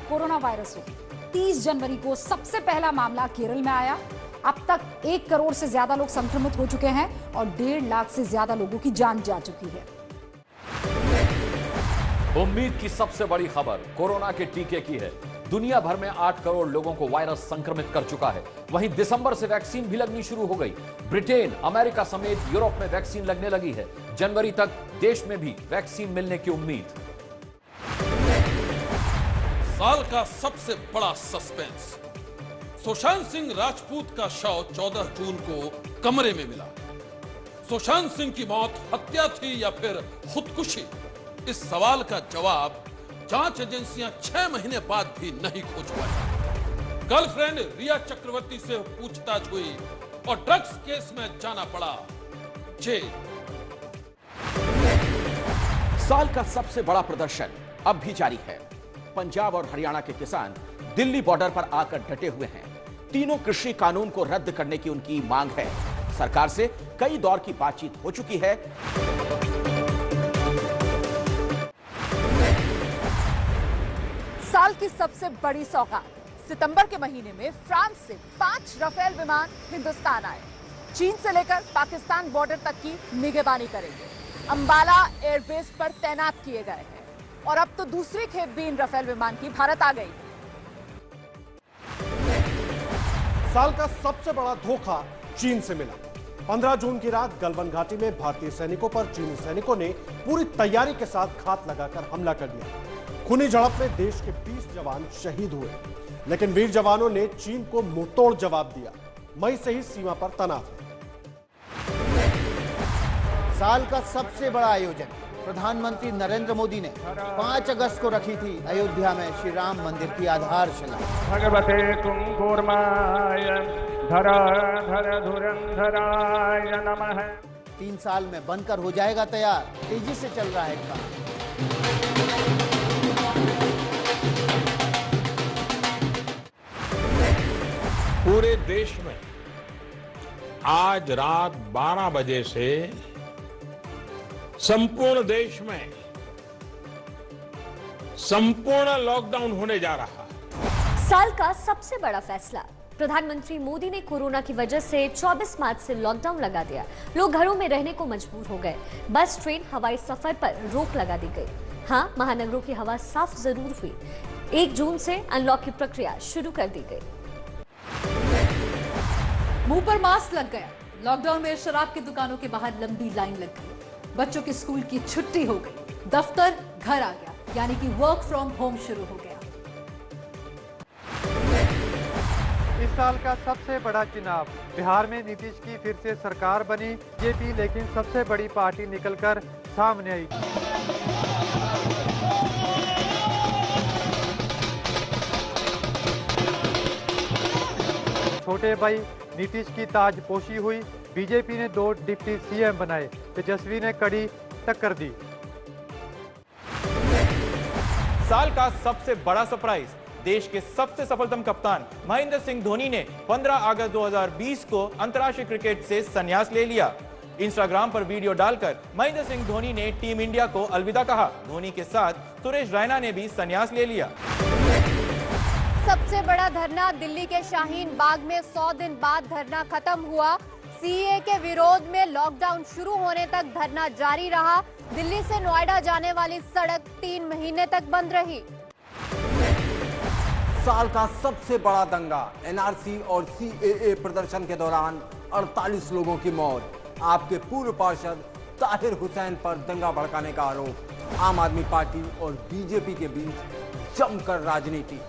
Corona virus हो। 30 जनवरी को सबसे पहला मामला केरल में आया। अब तक 1 करोड़ से ज्यादा लोग संक्रमित हो चुके हैं और 1.5 लाख से ज्यादा लोगों की जान जा चुकी है। उम्मीद की सबसे बड़ी खबर कोरोना के टीके की है। दुनिया भर में 8 करोड़ लोगों को वायरस संक्रमित कर चुका है। वहीं दिसंबर से वैक्सीन भी लगनी शुरू हो गई। ब्रिटेन, अमेरिका समेत यूरोप में वैक्सीन लगने लगी है। जनवरी तक देश में भी वैक्सीन मिलने की उम्मीद। साल का सबसे बड़ा सस्पेंस, सुशांत सिंह राजपूत का शव 14 जून को कमरे में मिला। सुशांत सिंह की मौत हत्या थी या फिर खुदकुशी? इस सवाल का जवाब जांच एजेंसियां 6 महीने बाद भी नहीं खोज पाई। गर्लफ्रेंड रिया चक्रवर्ती से पूछताछ हुई और ड्रग्स केस में जाना पड़ा जेल। साल का सबसे बड़ा प्रदर्शन अब भी जारी है। पंजाब और हरियाणा के किसान दिल्ली बॉर्डर पर आकर डटे हुए हैं। तीनों कृषि कानून को रद्द करने की उनकी मांग है। सरकार से कई दौर की बातचीत हो चुकी है। साल की सबसे बड़ी सौगात, सितंबर के महीने में फ्रांस से 5 राफेल विमान हिंदुस्तान आए। चीन से लेकर पाकिस्तान बॉर्डर तक की निगरानी करेंगे। अंबाला एयरबेस पर तैनात किए गए हैं और अब तो दूसरी खेप भी इन राफेल विमान की भारत आ गई। साल का सबसे बड़ा धोखा चीन से मिला। 15 जून की रात गलवान घाटी में भारतीय सैनिकों पर चीनी सैनिकों ने पूरी तैयारी के साथ घात लगाकर हमला कर दिया। खूनी झड़प में देश के 20 जवान शहीद हुए, लेकिन वीर जवानों ने चीन को मुंहतोड़ जवाब दिया। मई से ही सीमा पर तनाव है। साल का सबसे बड़ा आयोजन प्रधानमंत्री नरेंद्र मोदी ने 5 अगस्त को रखी थी अयोध्या में श्री राम मंदिर की आधारशिला। भगवते कुंकुर्माय धर धर धुरंधराय नमः। 3 साल में बनकर हो जाएगा तैयार। तेजी से चल रहा है काम। पूरे देश में आज रात 12 बजे से संपूर्ण देश में संपूर्ण लॉकडाउन होने जा रहा है। साल का सबसे बड़ा फैसला, प्रधानमंत्री मोदी ने कोरोना की वजह से 24 मार्च से लॉकडाउन लगा दिया। लोग घरों में रहने को मजबूर हो गए। बस, ट्रेन, हवाई सफर पर रोक लगा दी गई। हाँ, महानगरों की हवा साफ जरूर हुई। 1 जून से अनलॉक की प्रक्रिया शुरू कर दी गई। मुंह पर मास्क लग गया। लॉकडाउन में शराब की दुकानों के बाहर लंबी लाइन लग गई। बच्चों की स्कूल की छुट्टी हो गई। दफ्तर घर आ गया, यानी कि वर्क फ्रॉम होम शुरू हो गया। इस साल का सबसे बड़ा चुनाव, बिहार में नीतीश की फिर से सरकार बनी बीजेपी, लेकिन सबसे बड़ी पार्टी निकलकर सामने आई। छोटे भाई नीतीश की ताजपोशी हुई। बीजेपी ने 2 डिप्टी सीएम बनाए। तेजस्वी ने कड़ी टक्कर दी। साल का सबसे बड़ा सरप्राइज, देश के सबसे सफलतम कप्तान महेंद्र सिंह धोनी ने 15 अगस्त 2020 को अंतर्राष्ट्रीय क्रिकेट से संन्यास ले लिया। इंस्टाग्राम पर वीडियो डालकर महेंद्र सिंह धोनी ने टीम इंडिया को अलविदा कहा। धोनी के साथ सुरेश रैना ने भी संन्यास ले लिया। सबसे बड़ा धरना, दिल्ली के शाहीन बाग में 100 दिन बाद धरना खत्म हुआ। सीए के विरोध में लॉकडाउन शुरू होने तक धरना जारी रहा। दिल्ली से नोएडा जाने वाली सड़क 3 महीने तक बंद रही। साल का सबसे बड़ा दंगा, एनआरसी और सीएए प्रदर्शन के दौरान 48 लोगों की मौत। आपके पूर्व पार्षद ताहिर हुसैन पर दंगा भड़काने का आरोप। आम आदमी पार्टी और बीजेपी के बीच जमकर राजनीति।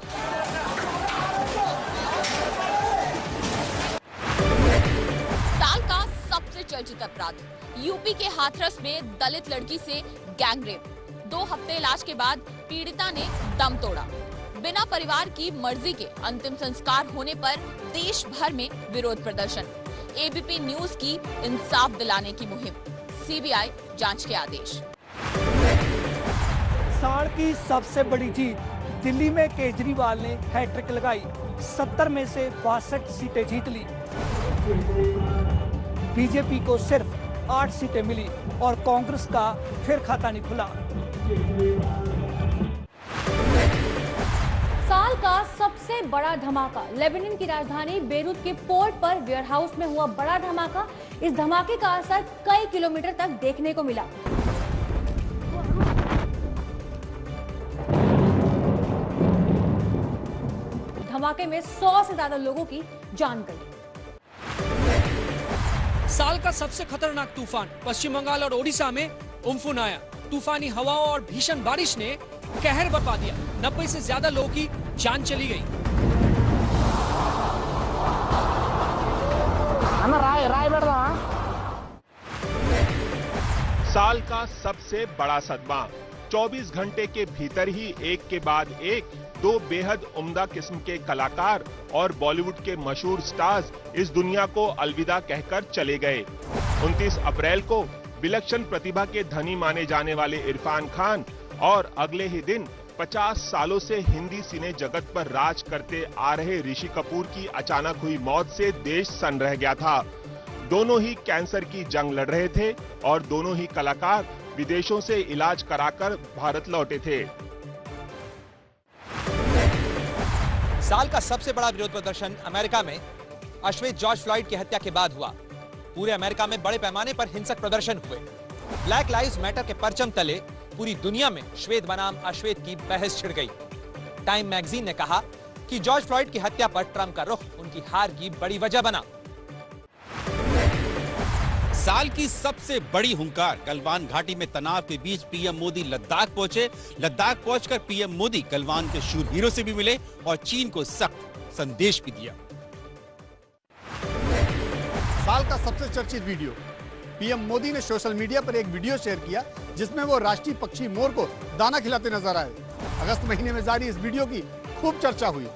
साल का सबसे चर्चित अपराध, यूपी के हाथरस में दलित लड़की से गैंगरेप। 2 हफ्ते इलाज के बाद पीड़िता ने दम तोड़ा। बिना परिवार की मर्जी के अंतिम संस्कार होने पर देश भर में विरोध प्रदर्शन। एबीपी न्यूज की इंसाफ दिलाने की मुहिम। सीबीआई जांच के आदेश। साल की सबसे बड़ी जीत, दिल्ली में केजरीवाल ने हैट्रिक लगाई। 70 में से 62 सीटें जीत ली। बीजेपी को सिर्फ 8 सीटें मिली और कांग्रेस का फिर खाता नहीं खुला। साल का सबसे बड़ा धमाका लेबनान की राजधानी बेरूत के पोर्ट पर वेयरहाउस में हुआ बड़ा धमाका। इस धमाके का असर कई किलोमीटर तक देखने को मिला। धमाके में 100 से ज्यादा लोगों की जान गई। साल का सबसे खतरनाक तूफान पश्चिम बंगाल और ओडिशा में उम्फुन आया। तूफानी हवाओं और भीषण बारिश ने कहर बरपा दिया। 90 से ज्यादा लोगों की जान चली गई। साल का सबसे बड़ा सदमा, 24 घंटे के भीतर ही एक के बाद एक दो बेहद उम्दा किस्म के कलाकार और बॉलीवुड के मशहूर स्टार्स इस दुनिया को अलविदा कहकर चले गए। 29 अप्रैल को विलक्षण प्रतिभा के धनी माने जाने वाले इरफान खान और अगले ही दिन 50 सालों से हिंदी सिने जगत पर राज करते आ रहे ऋषि कपूर की अचानक हुई मौत से देश सन रह गया था। दोनों ही कैंसर की जंग लड़ रहे थे और दोनों ही कलाकार विदेशों से इलाज कराकर भारत लौटे थे। साल का सबसे बड़ा विरोध प्रदर्शन अमेरिका में अश्वेत जॉर्ज फ्लॉयड की हत्या के बाद हुआ। पूरे अमेरिका में बड़े पैमाने पर हिंसक प्रदर्शन हुए। ब्लैक लाइव्स मैटर के परचम तले पूरी दुनिया में श्वेत बनाम अश्वेत की बहस छिड़ गई। टाइम मैगजीन ने कहा कि जॉर्ज फ्लॉयड की हत्या पर ट्रंप का रुख उनकी हार की बड़ी वजह बना। साल की सबसे बड़ी हुंकार गलवान घाटी में तनाव के बीच पीएम मोदी लद्दाख पहुंचे। लद्दाख पहुंचकर पीएम मोदी गलवान के शूर हीरो से भी मिले और चीन को सख्त संदेश भी दिया। साल का सबसे चर्चित वीडियो, पीएम मोदी ने सोशल मीडिया पर एक वीडियो शेयर किया जिसमें वो राष्ट्रीय पक्षी मोर को दाना खिलाते नजर आए। अगस्त महीने में जारी इस वीडियो की खूब चर्चा हुई।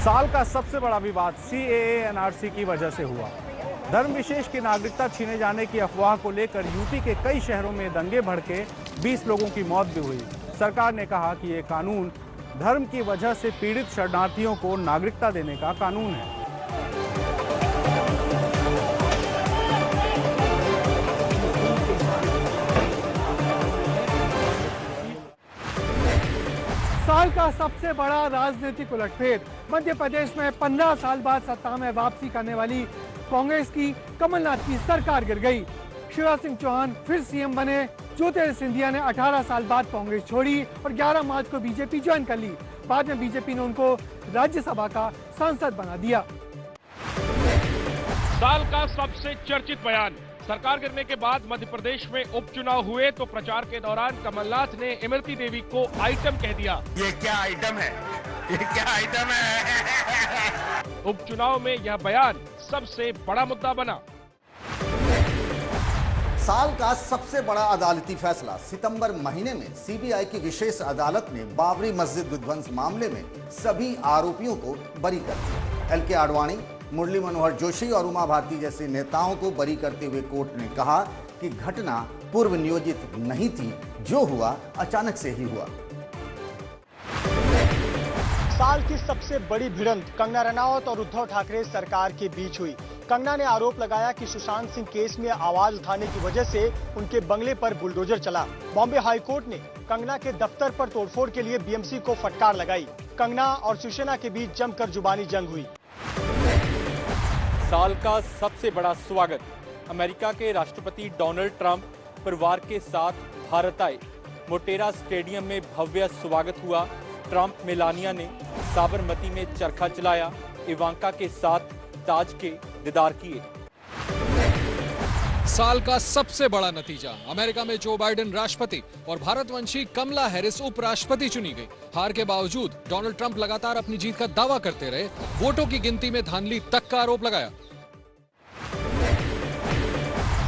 साल का सबसे बड़ा विवाद CAA NRC की वजह से हुआ। धर्म विशेष की नागरिकता छीने जाने की अफवाह को लेकर यूपी के कई शहरों में दंगे भड़के 20 लोगों की मौत भी हुई। सरकार ने कहा कि ये कानून धर्म की वजह से पीड़ित शरणार्थियों को नागरिकता देने का कानून है। साल का सबसे बड़ा राजनीतिक उलटफेर, मध्य प्रदेश में 15 साल बाद सत्ता में वापसी करने वाली कांग्रेस की कमलनाथ की सरकार गिर गई। शिवराज सिंह चौहान फिर सीएम बने। ज्योतिरादित्य सिंधिया ने 18 साल बाद कांग्रेस छोड़ी और 11 मार्च को बीजेपी ज्वाइन कर ली। बाद में बीजेपी ने उनको राज्यसभा का सांसद बना दिया। साल का सबसे चर्चित बयान, सरकार गिरने के बाद मध्य प्रदेश में उपचुनाव हुए तो प्रचार के दौरान कमलनाथ ने इमरती देवी को आइटम कह दिया। ये क्या आइटम है? ये क्या आइटम है? उपचुनाव में यह बयान सबसे बड़ा मुद्दा बना। साल का सबसे बड़ा अदालती फैसला, सितंबर महीने में सीबीआई की विशेष अदालत ने बाबरी मस्जिद विध्वंस मामले में सभी आरोपियों को बरी कर दिया। एल के आडवाणी, मुरली मनोहर जोशी और उमा भारती जैसे नेताओं को बरी करते हुए कोर्ट ने कहा कि घटना पूर्व नियोजित नहीं थी, जो हुआ अचानक से ही हुआ। साल की सबसे बड़ी भिड़ंत कंगना रनौत और उद्धव ठाकरे सरकार के बीच हुई। कंगना ने आरोप लगाया कि सुशांत सिंह केस में आवाज उठाने की वजह से उनके बंगले पर बुलडोजर चला। बॉम्बे हाईकोर्ट ने कंगना के दफ्तर पर तोड़फोड़ के लिए बीएमसी को फटकार लगाई। कंगना और शिवसेना के बीच जमकर जुबानी जंग हुई। साल का सबसे बड़ा स्वागत, अमेरिका के राष्ट्रपति डोनाल्ड ट्रंप परिवार के साथ भारत आए। मोटेरा स्टेडियम में भव्य स्वागत हुआ। ट्रंप मेलानिया ने साबरमती में चरखा चलाया। इवांका के साथ ताज के दीदार किए। साल का सबसे बड़ा नतीजा, अमेरिका में जो बाइडेन राष्ट्रपति और भारतवंशी कमला हैरिस उपराष्ट्रपति चुनी गई। हार के बावजूद डोनाल्ड ट्रंप लगातार अपनी जीत का दावा करते रहे। वोटों की गिनती में धांधली तक का आरोप लगाया।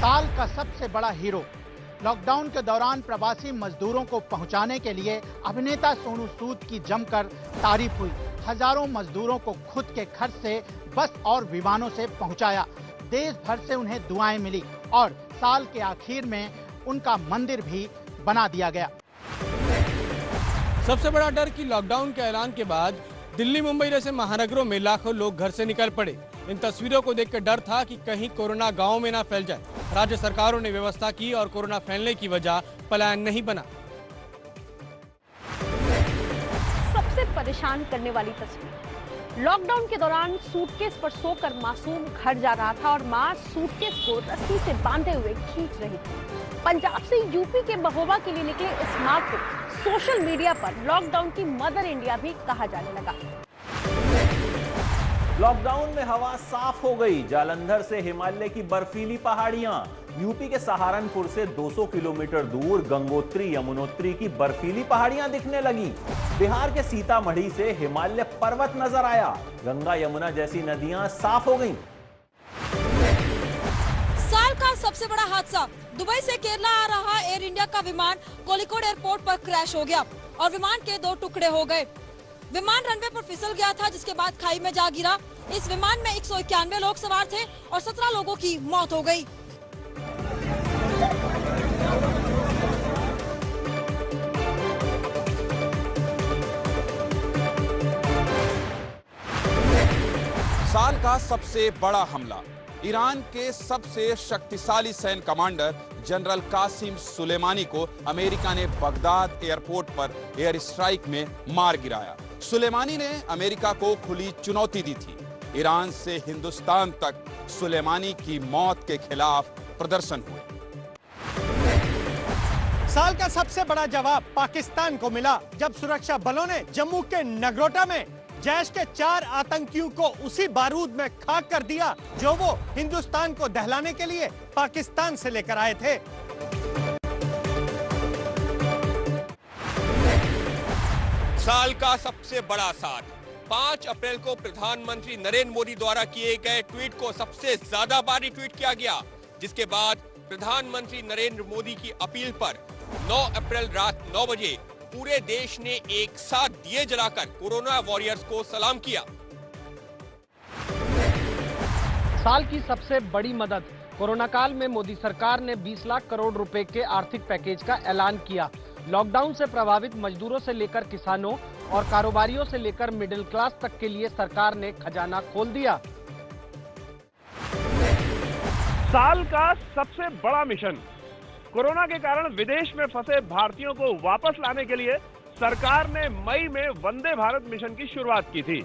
साल का सबसे बड़ा हीरो, लॉकडाउन के दौरान प्रवासी मजदूरों को पहुंचाने के लिए अभिनेता सोनू सूद की जमकर तारीफ हुई। हजारों मजदूरों को खुद के खर्च से बस और विमानों से पहुंचाया। देश भर से उन्हें दुआएं मिली और साल के आखिर में उनका मंदिर भी बना दिया गया। सबसे बड़ा डर कि लॉकडाउन के ऐलान के बाद दिल्ली मुंबई जैसे महानगरों में लाखों लोग घर से निकल पड़े। इन तस्वीरों को देखकर डर था कि कहीं कोरोना गांव में ना फैल जाए। राज्य सरकारों ने व्यवस्था की और कोरोना फैलने की वजह पलायन नहीं बना। सबसे परेशान करने वाली तस्वीर। लॉकडाउन के दौरान सूटकेस पर सोकर मासूम घर जा रहा था और मां सूटकेस को रस्सी से बांधे हुए खींच रही थी। पंजाब से यूपी के महोबा के लिए निकले इस मां को सोशल मीडिया पर लॉकडाउन की मदर इंडिया भी कहा जाने लगा। लॉकडाउन में हवा साफ हो गई। जालंधर से हिमालय की बर्फीली पहाड़ियां, यूपी के सहारनपुर से 200 किलोमीटर दूर गंगोत्री यमुनोत्री की बर्फीली पहाड़ियां दिखने लगी। बिहार के सीतामढ़ी से हिमालय पर्वत नजर आया। गंगा यमुना जैसी नदियां साफ हो गईं। साल का सबसे बड़ा हादसा, दुबई से केरला आ रहा एयर इंडिया का विमान कोझिकोड एयरपोर्ट पर क्रैश हो गया और विमान के 2 टुकड़े हो गए। विमान रनवे पर फिसल गया था, जिसके बाद खाई में जा गिरा। इस विमान में 191 लोग सवार थे और 17 लोगों की मौत हो गई। साल का सबसे बड़ा हमला, ईरान के सबसे शक्तिशाली सैन्य कमांडर जनरल कासिम सुलेमानी को अमेरिका ने बगदाद एयरपोर्ट पर एयर स्ट्राइक में मार गिराया। सुलेमानी ने अमेरिका को खुली चुनौती दी थी। ईरान से हिंदुस्तान तक सुलेमानी की मौत के खिलाफ प्रदर्शन हुए। साल का सबसे बड़ा जवाब पाकिस्तान को मिला जब सुरक्षा बलों ने जम्मू के नगरोटा में जैश के 4 आतंकियों को उसी बारूद में खाक कर दिया जो वो हिंदुस्तान को दहलाने के लिए पाकिस्तान से लेकर आए थे। साल का सबसे बड़ा साथ, 5 अप्रैल को प्रधानमंत्री नरेंद्र मोदी द्वारा किए गए ट्वीट को सबसे ज्यादा बार रिट्वीट किया गया, जिसके बाद प्रधानमंत्री नरेंद्र मोदी की अपील पर 9 अप्रैल रात 9 बजे पूरे देश ने एक साथ दिए जलाकर कोरोना वॉरियर्स को सलाम किया। साल की सबसे बड़ी मदद, कोरोना काल में मोदी सरकार ने 20 लाख करोड़ रुपए के आर्थिक पैकेज का ऐलान किया। लॉकडाउन से प्रभावित मजदूरों से लेकर किसानों और कारोबारियों से लेकर मिडिल क्लास तक के लिए सरकार ने खजाना खोल दिया। साल का सबसे बड़ा मिशन, कोरोना के कारण विदेश में फंसे भारतीयों को वापस लाने के लिए सरकार ने मई में वंदे भारत मिशन की शुरुआत की थी।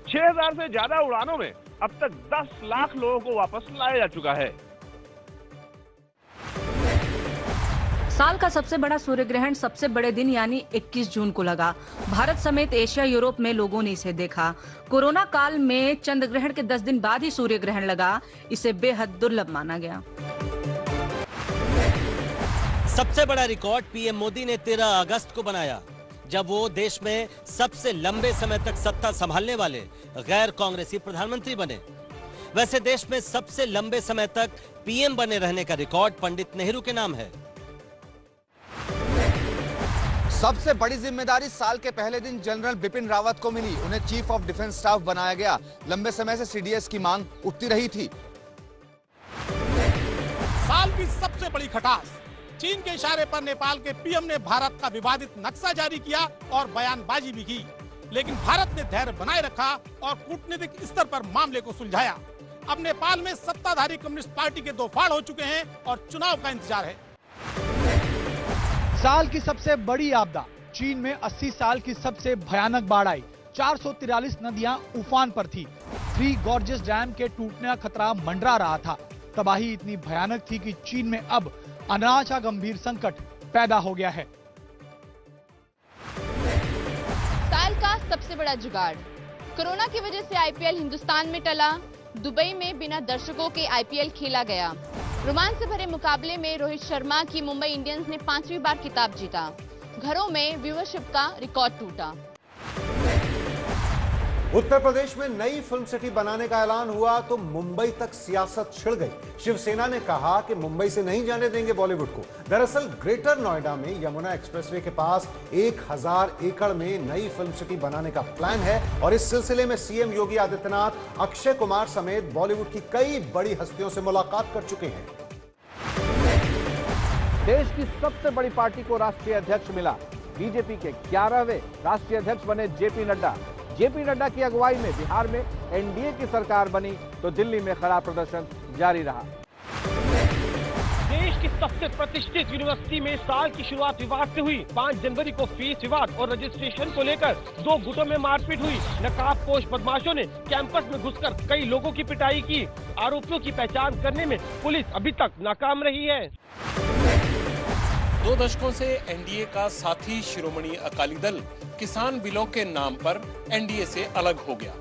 6000 से ज्यादा उड़ानों में अब तक 10 लाख लोगों को वापस लाया जा चुका है। साल का सबसे बड़ा सूर्य ग्रहण सबसे बड़े दिन यानी 21 जून को लगा। भारत समेत एशिया यूरोप में लोगों ने इसे देखा। कोरोना काल में चंद्र ग्रहण के 10 दिन बाद ही सूर्य ग्रहण लगा। इसे बेहद दुर्लभ माना गया। सबसे बड़ा रिकॉर्ड पीएम मोदी ने 13 अगस्त को बनाया, जब वो देश में सबसे लंबे समय तक सत्ता संभालने वाले गैर कांग्रेसी प्रधानमंत्री बने। वैसे देश में सबसे लंबे समय तक पीएम बने रहने का रिकॉर्ड पंडित नेहरू के नाम है। सबसे बड़ी जिम्मेदारी साल के पहले दिन जनरल बिपिन रावत को मिली। उन्हें चीफ ऑफ डिफेंस स्टाफ बनाया गया। लंबे समय से सीडीएस की मांग उठती रही थी। साल की सबसे बड़ी खटास, चीन के इशारे पर नेपाल के पीएम ने भारत का विवादित नक्शा जारी किया और बयानबाजी भी की, लेकिन भारत ने धैर्य बनाए रखा और कूटनीतिक स्तर पर मामले को सुलझाया। अब नेपाल में सत्ताधारी कम्युनिस्ट पार्टी के 2 फाड़ हो चुके हैं और चुनाव का इंतजार है। साल की सबसे बड़ी आपदा, चीन में 80 साल की सबसे भयानक बाढ़ आई। 443 नदियां उफान पर थी। 3 गॉर्जेस डैम के टूटने का खतरा मंडरा रहा था। तबाही इतनी भयानक थी कि चीन में अब अनाज का गंभीर संकट पैदा हो गया है। साल का सबसे बड़ा जुगाड़, कोरोना की वजह से आईपीएल हिंदुस्तान में टला। दुबई में बिना दर्शकों के आईपीएल खेला गया। रोमांच से भरे मुकाबले में रोहित शर्मा की मुंबई इंडियंस ने 5वीं बार खिताब जीता। घरों में व्यूअरशिप का रिकॉर्ड टूटा। उत्तर प्रदेश में नई फिल्म सिटी बनाने का ऐलान हुआ तो मुंबई तक सियासत छिड़ गई। शिवसेना ने कहा कि मुंबई से नहीं जाने देंगे बॉलीवुड को। दरअसल ग्रेटर नोएडा में यमुना एक्सप्रेसवे के पास 1000 एकड़ में नई फिल्म सिटी बनाने का प्लान है और इस सिलसिले में सीएम योगी आदित्यनाथ अक्षय कुमार समेत बॉलीवुड की कई बड़ी हस्तियों से मुलाकात कर चुके हैं। देश की सबसे बड़ी पार्टी को राष्ट्रीय अध्यक्ष मिला। बीजेपी के 11वें राष्ट्रीय अध्यक्ष बने जेपी नड्डा। जेपी नड्डा की अगुवाई में बिहार में एनडीए की सरकार बनी तो दिल्ली में खराब प्रदर्शन जारी रहा। देश की सबसे प्रतिष्ठित यूनिवर्सिटी में साल की शुरुआत विवाद से हुई। 5 जनवरी को फीस विवाद और रजिस्ट्रेशन को लेकर 2 गुटों में मारपीट हुई। नकाबपोश बदमाशों ने कैंपस में घुसकर कई लोगों की पिटाई की। आरोपियों की पहचान करने में पुलिस अभी तक नाकाम रही है। 2 दशकों से एनडीए का साथी शिरोमणि अकाली दल किसान बिलों के नाम पर एनडीए से अलग हो गया।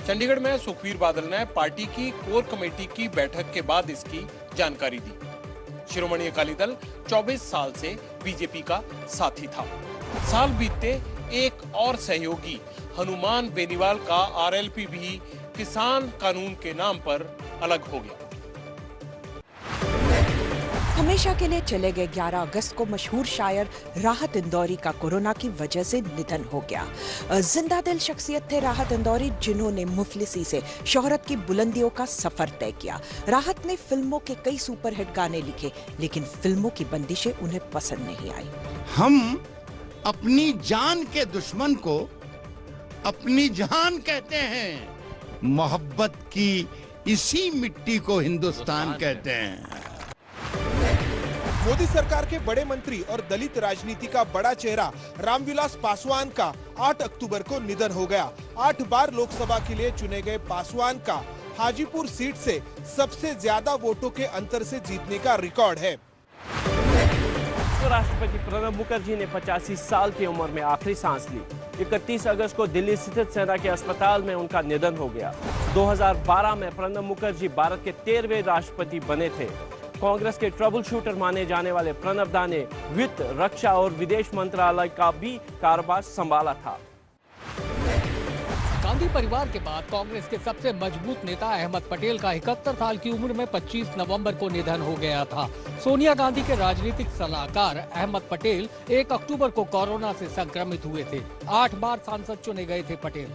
चंडीगढ़ में सुखबीर बादल ने पार्टी की कोर कमेटी की बैठक के बाद इसकी जानकारी दी। शिरोमणि अकाली दल 24 साल से बीजेपी का साथी था। साल बीतते एक और सहयोगी हनुमान बेनीवाल का आरएलपी भी किसान कानून के नाम पर अलग हो गया। हमेशा के लिए चले गए 11 अगस्त को मशहूर शायर राहत इंदौरी का कोरोना की वजह से निधन हो गया। जिंदा दिल शख्सियत थे राहत इंदौरी, जिन्होंने मुफलिसी से शोहरत की बुलंदियों का सफर तय किया। राहत ने फिल्मों के कई सुपरहिट गाने लिखे, लेकिन फिल्मों की बंदिशें उन्हें पसंद नहीं आई। हम अपनी जान के दुश्मन को अपनी जान कहते हैं। मोहब्बत की इसी मिट्टी को हिंदुस्तान कहते हैं। मोदी सरकार के बड़े मंत्री और दलित राजनीति का बड़ा चेहरा रामविलास पासवान का 8 अक्टूबर को निधन हो गया। 8 बार लोकसभा के लिए चुने गए पासवान का हाजीपुर सीट से सबसे ज्यादा वोटों के अंतर से जीतने का रिकॉर्ड है। तो राष्ट्रपति प्रणब मुखर्जी ने 85 साल की उम्र में आखिरी सांस ली। 31 अगस्त को दिल्ली स्थित सेना के अस्पताल में उनका निधन हो गया। 2012 में प्रणब मुखर्जी भारत के 13वें राष्ट्रपति बने थे। कांग्रेस के ट्रबल शूटर माने जाने वाले प्रणब दा ने वित्त, रक्षा और विदेश मंत्रालय का भी कारोबार संभाला था। गांधी परिवार के बाद कांग्रेस के सबसे मजबूत नेता अहमद पटेल का 71 साल की उम्र में 25 नवंबर को निधन हो गया था। सोनिया गांधी के राजनीतिक सलाहकार अहमद पटेल 1 अक्टूबर को कोरोना से संक्रमित हुए थे। 8 बार सांसद चुने गए थे पटेल।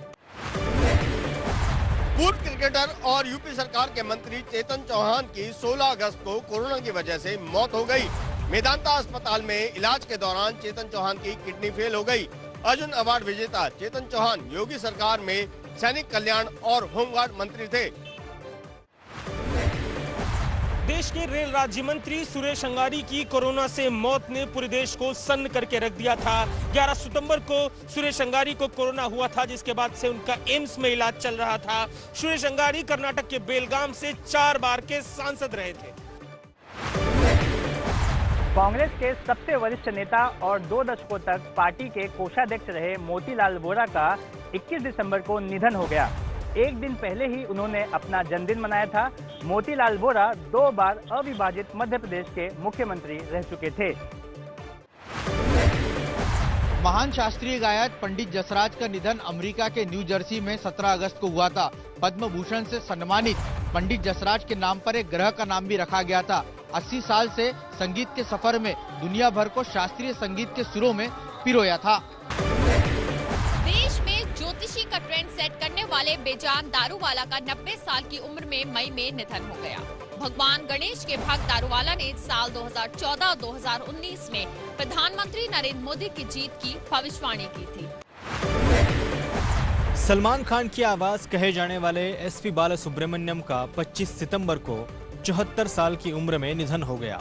पूर्व क्रिकेटर और यूपी सरकार के मंत्री चेतन चौहान की 16 अगस्त को कोरोना की वजह से मौत हो गई। मेदांता अस्पताल में इलाज के दौरान चेतन चौहान की किडनी फेल हो गई। अर्जुन अवार्ड विजेता चेतन चौहान योगी सरकार में सैनिक कल्याण और होमगार्ड मंत्री थे। देश के रेल राज्य मंत्री सुरेश अंगारी की कोरोना से मौत ने पूरे देश को सन्न करके रख दिया था। 11 सितंबर को सुरेश अंगारी को कोरोना हुआ था, जिसके बाद से उनका एम्स में इलाज चल रहा था। सुरेश अंगारी कर्नाटक के बेलगाम से 4 बार के सांसद रहे थे। कांग्रेस के सबसे वरिष्ठ नेता और 2 दशकों तक पार्टी के कोषाध्यक्ष रहे मोतीलाल वोरा का 21 दिसंबर को निधन हो गया। एक दिन पहले ही उन्होंने अपना जन्मदिन मनाया था। मोतीलाल वोरा 2 बार अविभाजित मध्य प्रदेश के मुख्यमंत्री रह चुके थे। महान शास्त्रीय गायक पंडित जसराज का निधन अमेरिका के न्यू जर्सी में 17 अगस्त को हुआ था। पद्म भूषण से सम्मानित पंडित जसराज के नाम पर एक ग्रह का नाम भी रखा गया था। 80 साल से संगीत के सफर में दुनिया भर को शास्त्रीय संगीत के सुरों में पिरोया था। देश में ज्योतिषी का ट्रेंड सेट करने वाले बेजान दारूवाला का 90 साल की उम्र में मई में निधन हो गया। भगवान गणेश के भक्त दारूवाला ने साल 2014 और 2019 में प्रधानमंत्री नरेंद्र मोदी की जीत की भविष्यवाणी की थी। सलमान खान की आवाज कहे जाने वाले एसपी बालासुब्रमण्यम का 25 सितंबर को 74 साल की उम्र में निधन हो गया।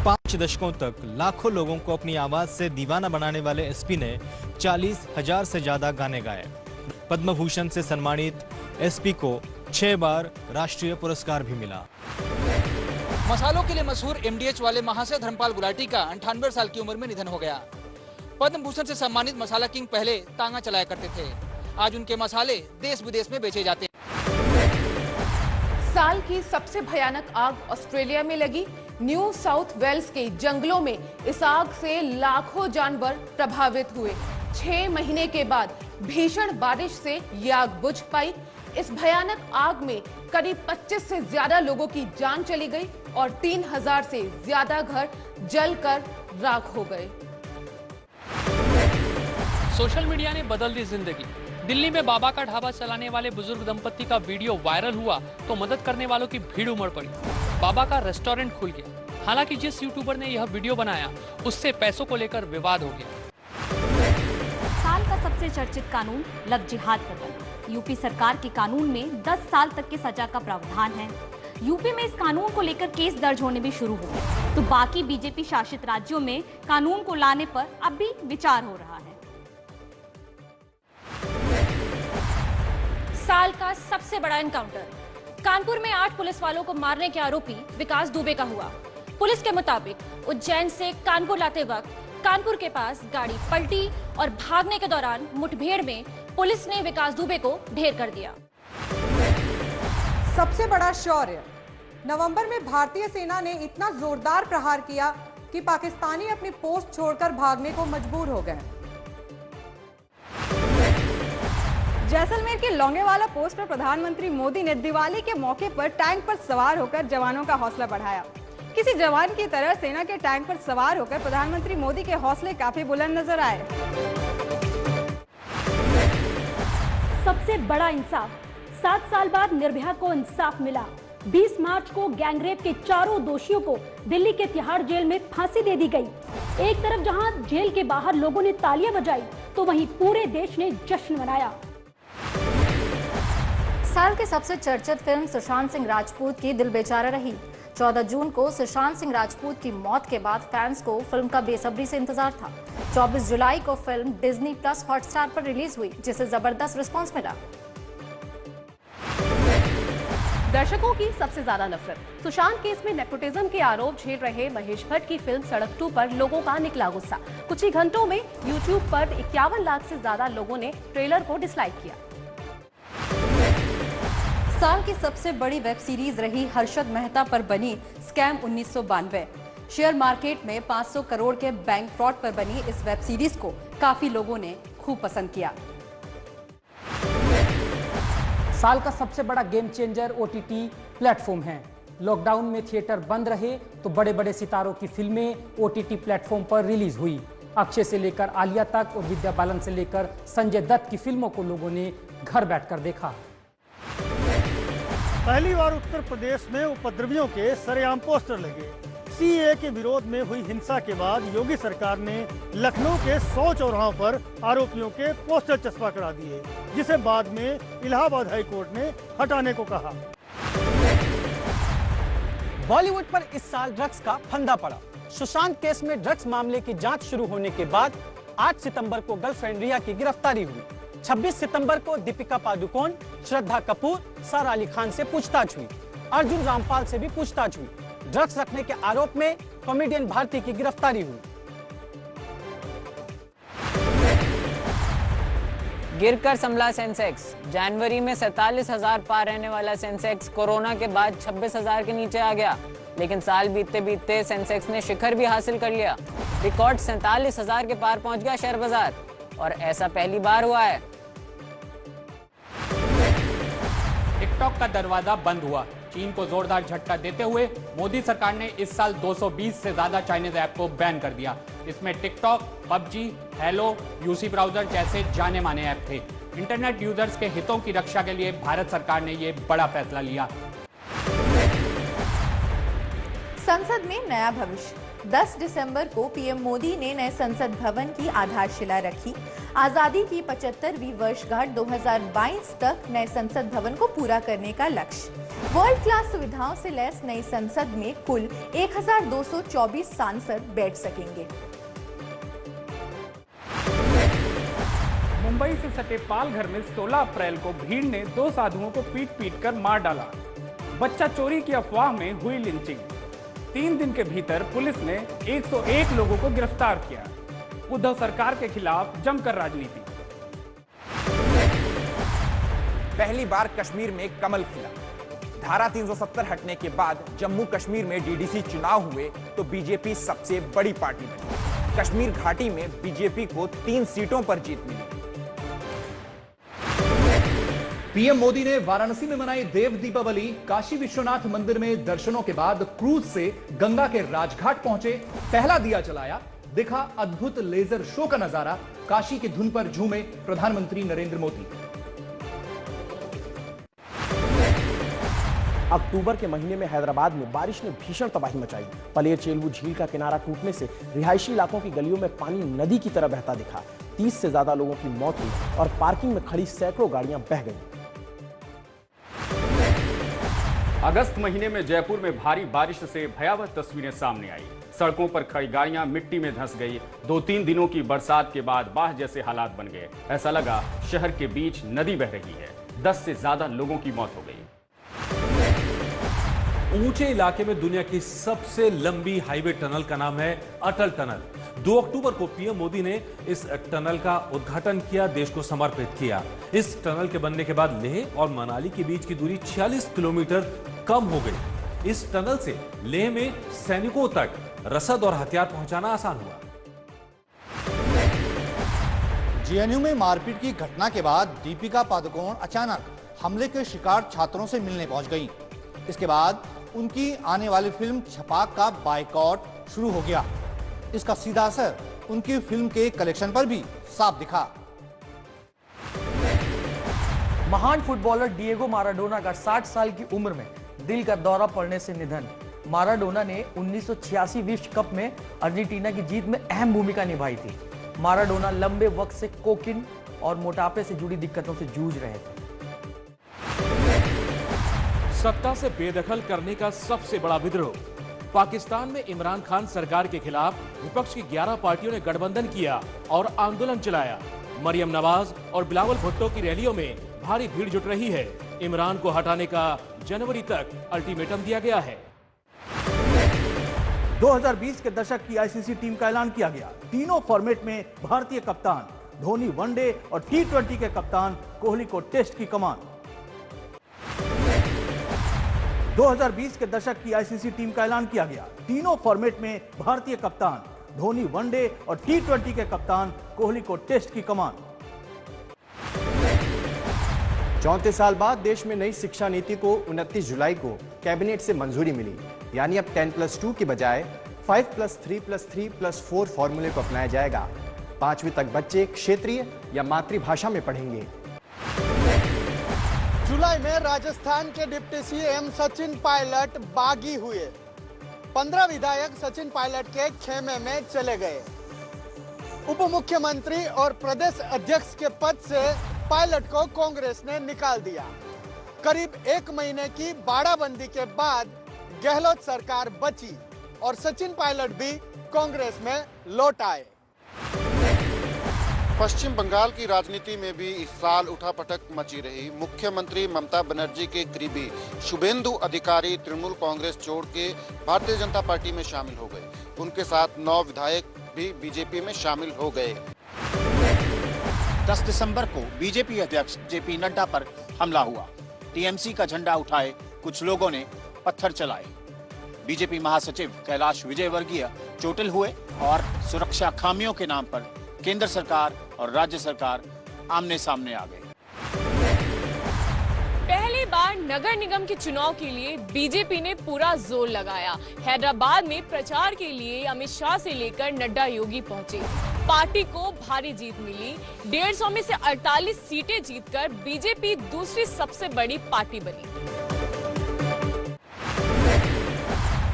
5 दशकों तक लाखों लोगों को अपनी आवाज से दीवाना बनाने वाले एसपी ने 40,000 से ज्यादा गाने गाए। पद्म भूषण से सम्मानित एसपी को 6 बार राष्ट्रीय पुरस्कार भी मिला। मसालों के लिए मशहूर एमडीएच वाले महाशय धर्मपाल गुलाटी का 98 साल की उम्र में निधन हो गया। पद्म भूषण से सम्मानित मसाला किंग पहले तांगा चलाया करते थे। आज उनके मसाले देश विदेश में बेचे जाते हैं। साल की सबसे भयानक आग ऑस्ट्रेलिया में लगी। न्यू साउथ वेल्स के जंगलों में इस आग से लाखों जानवर प्रभावित हुए। 6 महीने के बाद भीषण बारिश से ये आग बुझ पाई। इस भयानक आग में करीब 25 से ज्यादा लोगों की जान चली गई और 3000 से ज्यादा घर जलकर राख हो गए। सोशल मीडिया ने बदल दी जिंदगी। दिल्ली में बाबा का ढाबा चलाने वाले बुजुर्ग दंपत्ति का वीडियो वायरल हुआ तो मदद करने वालों की भीड़ उमड़ पड़ी। बाबा का रेस्टोरेंट खुल गया। हालांकि जिस यूट्यूबर ने यह वीडियो बनाया उससे पैसों को लेकर विवाद हो गया। साल का सबसे चर्चित कानून लव जिहाद पर बना। यूपी सरकार के कानून में 10 साल तक की सजा का प्रावधान है। यूपी में इस कानून को लेकर केस दर्ज होने भी शुरू हो गए। तो बाकी बीजेपी शासित राज्यों में कानून को लाने पर अब भी विचार हो रहा है। साल का सबसे बड़ा एनकाउंटर कानपुर में 8 पुलिस वालों को मारने के आरोपी विकास दुबे का हुआ। पुलिस के मुताबिक उज्जैन से कानपुर लाते वक्त कानपुर के पास गाड़ी पलटी और भागने के दौरान मुठभेड़ में पुलिस ने विकास दुबे को ढेर कर दिया। सबसे बड़ा शौर्य, नवंबर में भारतीय सेना ने इतना जोरदार प्रहार किया कि पाकिस्तानी अपनी पोस्ट छोड़कर भागने को मजबूर हो गए। जैसलमेर के लौंगेवाला पोस्ट पर प्रधानमंत्री मोदी ने दिवाली के मौके पर टैंक पर सवार होकर जवानों का हौसला बढ़ाया। किसी जवान की तरह सेना के टैंक पर सवार होकर प्रधानमंत्री मोदी के हौसले काफी बुलंद नजर आए। सबसे बड़ा इंसाफ, 7 साल बाद निर्भया को इंसाफ मिला। 20 मार्च को गैंगरेप के चारों दोषियों को दिल्ली के तिहाड़ जेल में फांसी दे दी गई। एक तरफ जहां जेल के बाहर लोगों ने तालियां बजाई, तो वहीं पूरे देश ने जश्न मनाया। साल की सबसे चर्चित फिल्म सुशांत सिंह राजपूत की दिल बेचारा रही। 14 जून को सुशांत सिंह राजपूत की मौत के बाद फैंस को फिल्म का बेसब्री से इंतजार था। 24 जुलाई को फिल्म डिज्नी प्लस हॉटस्टार पर रिलीज हुई, जिसे जबरदस्त रिस्पांस मिला। दर्शकों की सबसे ज्यादा नफरत, सुशांत केस में नेपोटिज्म के आरोप झेल रहे महेश भट्ट की फिल्म सड़क 2 पर लोगों का निकला गुस्सा। कुछ ही घंटों में YouTube पर 51 लाख से ज्यादा लोगों ने ट्रेलर को डिसलाइक किया। साल की सबसे बड़ी वेब सीरीज रही हर्षद मेहता पर बनी स्कैम 1992। शेयर मार्केट में 500 करोड़ के बैंक फ्रॉड पर बनी इस वेब सीरीज को काफी लोगों ने खूब पसंद किया। साल का सबसे बड़ा गेम चेंजर OTT प्लेटफॉर्म है। लॉकडाउन में थिएटर बंद रहे तो बड़े बड़े सितारों की फिल्में OTT प्लेटफॉर्म पर रिलीज हुई। अक्षय से लेकर आलिया तक और विद्या बालन से लेकर संजय दत्त की फिल्मों को लोगों ने घर बैठकर देखा। पहली बार उत्तर प्रदेश में उपद्रवियों के सरेआम पोस्टर लगे। CAA के विरोध में हुई हिंसा के बाद योगी सरकार ने लखनऊ के 100 चौराहों पर आरोपियों के पोस्टर चस्पा करा दिए, जिसे बाद में इलाहाबाद हाई कोर्ट ने हटाने को कहा। बॉलीवुड पर इस साल ड्रग्स का फंदा पड़ा। सुशांत केस में ड्रग्स मामले की जांच शुरू होने के बाद 8 सितंबर को गर्लफ्रेंड रिया की गिरफ्तारी हुई। 26 सितंबर को दीपिका पादुकोण, श्रद्धा कपूर, सारा अली खान से पूछताछ हुई। अर्जुन रामपाल से भी पूछताछ हुई। ड्रग्स रखने के आरोप में कॉमेडियन भारती की गिरफ्तारी हुई। गिरकर संभला सेंसेक्स। जनवरी में 47,000 पार रहने वाला सेंसेक्स कोरोना के बाद 26,000 के नीचे आ गया, लेकिन साल बीतते बीतते सेंसेक्स ने शिखर भी हासिल कर लिया। रिकॉर्ड 47,000 के पार पहुंच गया शेयर बाजार, और ऐसा पहली बार हुआ है। टिकटॉक का दरवाजा बंद हुआ। चीन को जोरदार झटका देते हुए मोदी सरकार ने इस साल 220 से ज्यादा चाइनीज ऐप को बैन कर दिया। इसमें TikTok, PUBG, hello, UC browser जैसे जाने माने ऐप थे। इंटरनेट यूजर्स के हितों की रक्षा के लिए भारत सरकार ने ये बड़ा फैसला लिया। संसद में नया भविष्य। 10 दिसंबर को पीएम मोदी ने नए संसद भवन की आधारशिला रखी। आजादी की 75वीं वर्षगांठ 2022 तक नए संसद भवन को पूरा करने का लक्ष्य। वर्ल्ड क्लास सुविधाओं से लैस नई संसद में कुल 1224 सांसद बैठ सकेंगे। मुंबई से सटे पालघर में 16 अप्रैल को भीड़ ने 2 साधुओं को पीट कर मार डाला। बच्चा चोरी की अफवाह में हुई लिंचिंग। 3 दिन के भीतर पुलिस ने 101 लोगों को गिरफ्तार किया। उद्धव सरकार के खिलाफ जमकर राजनीति। पहली बार कश्मीर में कमल खिला। धारा 370 हटने के बाद जम्मू कश्मीर में DDC चुनाव हुए तो बीजेपी सबसे बड़ी पार्टी बनी। कश्मीर घाटी में बीजेपी को 3 सीटों पर जीत मिली। पीएम मोदी ने वाराणसी में मनाई देव दीपावली। काशी विश्वनाथ मंदिर में दर्शनों के बाद क्रूज से गंगा के राजघाट पहुंचे, पहला दिया जलाया, दिखा अद्भुत लेजर शो का नजारा। काशी की धुन पर झूमे प्रधानमंत्री नरेंद्र मोदी। अक्टूबर के महीने में हैदराबाद में बारिश ने भीषण तबाही मचाई। पलेर चेलवू झील का किनारा टूटने से रिहायशी इलाकों की गलियों में पानी नदी की तरह बहता दिखा। 30 से ज्यादा लोगों की मौत हुई और पार्किंग में खड़ी सैकड़ों गाड़ियां बह गईं। अगस्त महीने में जयपुर में भारी बारिश से भयावह तस्वीरें सामने आई। सड़कों पर खड़ी गाड़ियां मिट्टी में धंस गई। 2-3 दिनों की बरसात के बाद बाढ़ जैसे हालात बन गए। ऐसा लगा शहर के बीच नदी बह रही है। 10 से ज्यादा लोगों की मौत हो गई। ऊंचे इलाके में दुनिया की सबसे लंबी हाईवे टनल का नाम है अटल टनल। 2 अक्टूबर को पीएम मोदी ने इस टनल का उद्घाटन किया, देश को समर्पित किया। इस टनल के बनने के बाद लेह और मनाली के बीच की दूरी 46 किलोमीटर कम हो गई। इस टनल से लेह में सैनिकों तक रसद और हथियार पहुंचाना आसान हुआ। जेएनयू में मारपीट की घटना के बाद दीपिका पादुकोण अचानक हमले के शिकार छात्रों से मिलने पहुंच गईं। इसके बाद उनकी आने वाली फिल्म छपाक का बायकॉट शुरू हो गया। इसका सीधा असर उनकी फिल्म के कलेक्शन पर भी साफ दिखा। महान फुटबॉलर डिएगो माराडोना का 60 साल की उम्र में दिल का दौरा पड़ने से निधन। माराडोना ने 1986 विश्व कप में अर्जेंटीना की जीत में अहम भूमिका निभाई थी। माराडोना लंबे वक्त से कोकिन और मोटापे से जुड़ी दिक्कतों से जूझ रहे थे। सत्ता से बेदखल करने का सबसे बड़ा विद्रोह। पाकिस्तान में इमरान खान सरकार के खिलाफ विपक्ष की 11 पार्टियों ने गठबंधन किया और आंदोलन चलाया। मरियम नवाज और बिलावल भुट्टो की रैलियों में भारी भीड़ जुट रही है। इमरान को हटाने का जनवरी तक अल्टीमेटम दिया गया है। 2020 के दशक की आईसीसी टीम का ऐलान किया गया। तीनों फॉर्मेट में भारतीय कप्तान, धोनी वनडे और T20 के कप्तान, कोहली को टेस्ट की कमान। 2020 के दशक की आईसीसी टीम का ऐलान किया गया। तीनों फॉर्मेट में भारतीय कप्तान, धोनी वनडे और T20 के कप्तान, कोहली को टेस्ट की कमान। 34 साल बाद देश में नई शिक्षा नीति को 29 जुलाई को कैबिनेट से मंजूरी मिली। यानी अब 10+2 की बजाय 5+3+3+4 फॉर्मूले को अपनाया जाएगा। 5वीं तक बच्चे क्षेत्रीय या मातृभाषा में पढ़ेंगे। जुलाई में राजस्थान के डिप्टी सीएम सचिन पायलट बागी हुए। 15 विधायक सचिन पायलट के खेमे में चले गए। उप मुख्यमंत्री और प्रदेश अध्यक्ष के पद से पायलट को कांग्रेस ने निकाल दिया। करीब 1 महीने की बाड़ाबंदी के बाद गहलोत सरकार बची और सचिन पायलट भी कांग्रेस में लौट आए। पश्चिम बंगाल की राजनीति में भी इस साल उठापटक मची रही। मुख्यमंत्री ममता बनर्जी के करीबी शुभेंदु अधिकारी तृणमूल कांग्रेस छोड़ के भारतीय जनता पार्टी में शामिल हो गए। उनके साथ 9 विधायक भी बीजेपी में शामिल हो गए। 10 दिसंबर को बीजेपी अध्यक्ष जेपी नड्डा पर हमला हुआ। टीएमसी का झंडा उठाए कुछ लोगों ने पत्थर चलाए। बीजेपी महासचिव कैलाश विजयवर्गीय चोटिल हुए और सुरक्षा खामियों के नाम पर केंद्र सरकार और राज्य सरकार आमने सामने आ गए। पहली बार नगर निगम के चुनाव के लिए बीजेपी ने पूरा जोर लगाया। हैदराबाद में प्रचार के लिए अमित शाह से लेकर नड्डा योगी पहुंचे। पार्टी को भारी जीत मिली। 150 में से 48 सीटें जीतकर बीजेपी दूसरी सबसे बड़ी पार्टी बनी।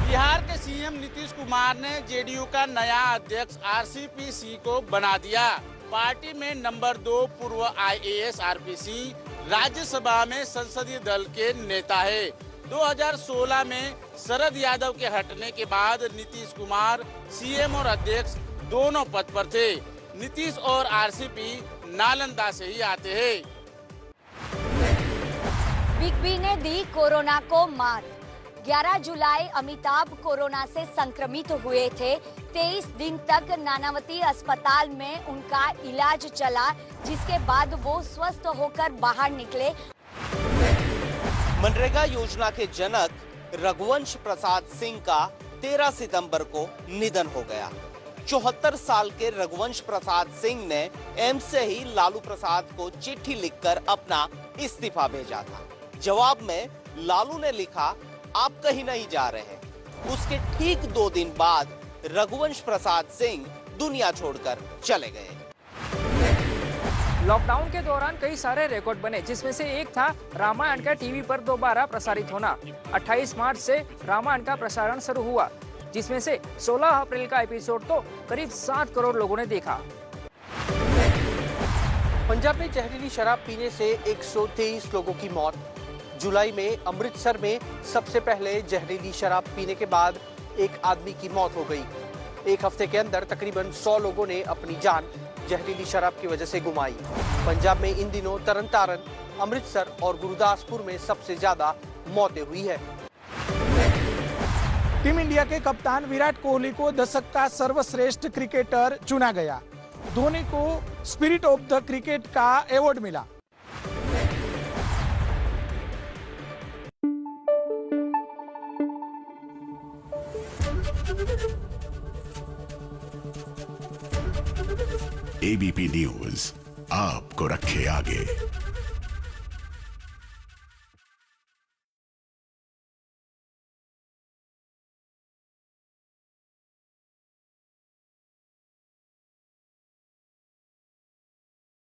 बिहार के सीएम नीतीश कुमार ने जेडीयू का नया अध्यक्ष आरसीपी सिंह को बना दिया। पार्टी में नंबर 2 पूर्व आईएएस आरपी सिंह राज्यसभा में संसदीय दल के नेता है। 2016 में शरद यादव के हटने के बाद नीतीश कुमार सीएम और अध्यक्ष दोनों पद पर थे। नीतीश और आरसीपी नालंदा से ही आते हैं। बिग बी ने दी कोरोना को मात। 11 जुलाई अमिताभ कोरोना से संक्रमित हुए थे। 23 दिन तक नानावती अस्पताल में उनका इलाज चला, जिसके बाद वो स्वस्थ होकर बाहर निकले। मनरेगा योजना के जनक रघुवंश प्रसाद सिंह का 13 सितंबर को निधन हो गया। 74 साल के रघुवंश प्रसाद सिंह ने एम्स से ही लालू प्रसाद को चिट्ठी लिखकर अपना इस्तीफा भेजा था। जवाब में लालू ने लिखा, आप कहीं नहीं जा रहे। उसके ठीक 2 दिन बाद रघुवंश प्रसाद सिंह दुनिया छोड़कर चले गए। लॉकडाउन के दौरान कई सारे रिकॉर्ड बने, जिसमें से एक था रामायण का टीवी पर दोबारा प्रसारित होना। 28 मार्च से रामायण का प्रसारण शुरू हुआ, जिसमें से 16 अप्रैल का एपिसोड तो करीब 7 करोड़ लोगों ने देखा। पंजाब में जहरीली शराब पीने से 123 लोगों की मौत। जुलाई में अमृतसर में सबसे पहले जहरीली शराब पीने के बाद एक आदमी की मौत हो गई। एक हफ्ते के अंदर तकरीबन 100 लोगों ने अपनी जान जहरीली शराब की वजह से गुमाई। पंजाब में इन दिनों तरनतारन, अमृतसर और गुरदासपुर में सबसे ज्यादा मौतें हुई है। टीम इंडिया के कप्तान विराट कोहली को दशक का सर्वश्रेष्ठ क्रिकेटर चुना गया। धोनी को स्पिरिट ऑफ द क्रिकेट का अवार्ड मिला। एबीपी न्यूज आपको रखे आगे।